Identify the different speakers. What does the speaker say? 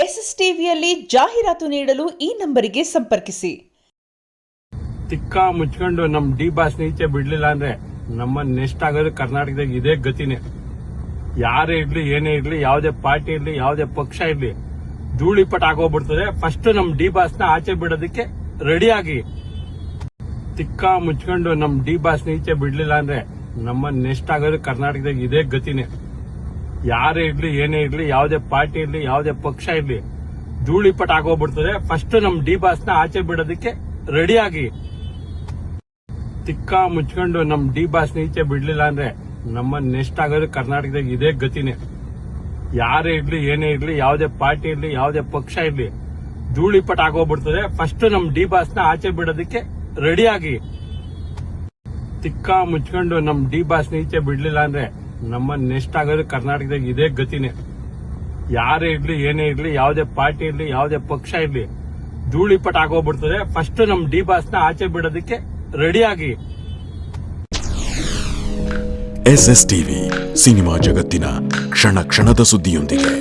Speaker 1: S S ಟಿವಿಯಲ್ಲಿ ಜಾಹೀರಾತು ನೀಡಲು ಈ ನಂಬರಿಗೆ ಸಂಪರ್ಕಿಸಿ.
Speaker 2: ತಿಕ್ಕ ಮುಚ್ಕೊಂಡು ನಮ್ ಡಿ ಬಾಸ್ ನೀಚೆ ಬಿಡ್ಲಿಲ್ಲ ಅಂದ್ರೆ ನಮ್ಮ ನೆಕ್ಸ್ಟ್ ಆಗೋದು ಕರ್ನಾಟಕದಾಗ ಇದೇ ಗತಿನೇ. ಯಾರೇ ಇರ್ಲಿ ಏನೇ ಇರ್ಲಿ, ಯಾವುದೇ ಪಾರ್ಟಿ ಇರ್ಲಿ, ಯಾವುದೇ ಪಕ್ಷ ಇರ್ಲಿ, ಧೂಳಿಪಟ ಆಗೋಗ್ಬಿಡ್ತದೆ. ಫಸ್ಟ್ ನಮ್ ಡಿ ಬಾಸ್ ನ ಆಚೆ ಬಿಡೋದಕ್ಕೆ ರೆಡಿ ಆಗಿ. ತಿಕ್ಕ ಮುಚ್ಕೊಂಡು ನಮ್ ಡಿ ಬಾಸ್ ನೀಚೆ ಬಿಡ್ಲಿಲ್ಲ ಅಂದ್ರೆ ನಮ್ಮ ನೆಕ್ಸ್ಟ್ ಆಗೋದು ಕರ್ನಾಟಕದಾಗ ಇದೇ ಗತಿನೇ. ಯಾರೇ ಇರ್ಲಿ ಏನೇ ಇರ್ಲಿ, ಯಾವುದೇ ಪಾರ್ಟಿ ಇರ್ಲಿ, ಯಾವುದೇ ಪಕ್ಷ ಇರ್ಲಿ, ಧೂಳಿಪಟ ಆಗೋಗ್ಬಿಡ್ತದೆ. ಫಸ್ಟ್ ನಮ್ ಡಿ ಬಾಸ್ ನ ಆಚೆ ಬಿಡೋದಕ್ಕೆ ರೆಡಿ ಆಗಿ. ತಿಕ್ಕ ಮುಚ್ಕೊಂಡು ನಮ್ ಡಿ ಬಾಸ್ ನೀಚೆ ಬಿಡ್ಲಿಲ್ಲ ಅಂದ್ರೆ ನಮ್ಮ ನೆಕ್ಸ್ಟ್ ಆಗೋದು ಕರ್ನಾಟಕದಾಗ ಇದೇ ಗತಿನೇ. ಯಾರೇ ಇರ್ಲಿ ಏನೇ ಇರ್ಲಿ, ಯಾವುದೇ ಪಾರ್ಟಿ ಇರ್ಲಿ, ಯಾವುದೇ ಪಕ್ಷ ಇರ್ಲಿ, ಧೂಳಿಪಟ ಆಗೋಗ್ಬಿಡ್ತದೆ. ಫಸ್ಟ್ ನಮ್ ಡಿ ಬಾಸ್ ನ ಆಚೆ ಬಿಡೋದಕ್ಕೆ ರೆಡಿ ಆಗಿ. ತಿಕ್ಕ ಮುಚ್ಕೊಂಡು ನಮ್ ಡಿ ಬಾಸ್ ನೀಚೆ ಬಿಡ್ಲಿಲ್ಲ ಅಂದ್ರೆ ನಮ್ಮ ನೆಕ್ಸ್ಟ್ ಆಗೋದು ಕರ್ನಾಟಕದಾಗ ಇದೇ ಗತಿನೇ. ಯಾರೇ ಇರ್ಲಿ ಏನೇ ಇರ್ಲಿ, ಯಾವುದೇ ಪಾರ್ಟಿ ಇರ್ಲಿ, ಯಾವುದೇ ಪಕ್ಷ ಇರ್ಲಿ, ಧೂಳಿಪಟ ಆಗೋಗ್ಬಿಡ್ತದೆ. ಫಸ್ಟ್ ನಮ್ ಡಿ ಬಾಸ್ ನ ಆಚೆ ಬಿಡೋದಕ್ಕೆ ರೆಡಿ ಆಗಿ.
Speaker 3: ಎಸ್ಎಸ್ ಟಿವಿ ಸಿನಿಮಾ ಜಗತ್ತಿನ ಕ್ಷಣ ಕ್ಷಣದ ಸುದ್ದಿಯೊಂದಿಗೆ.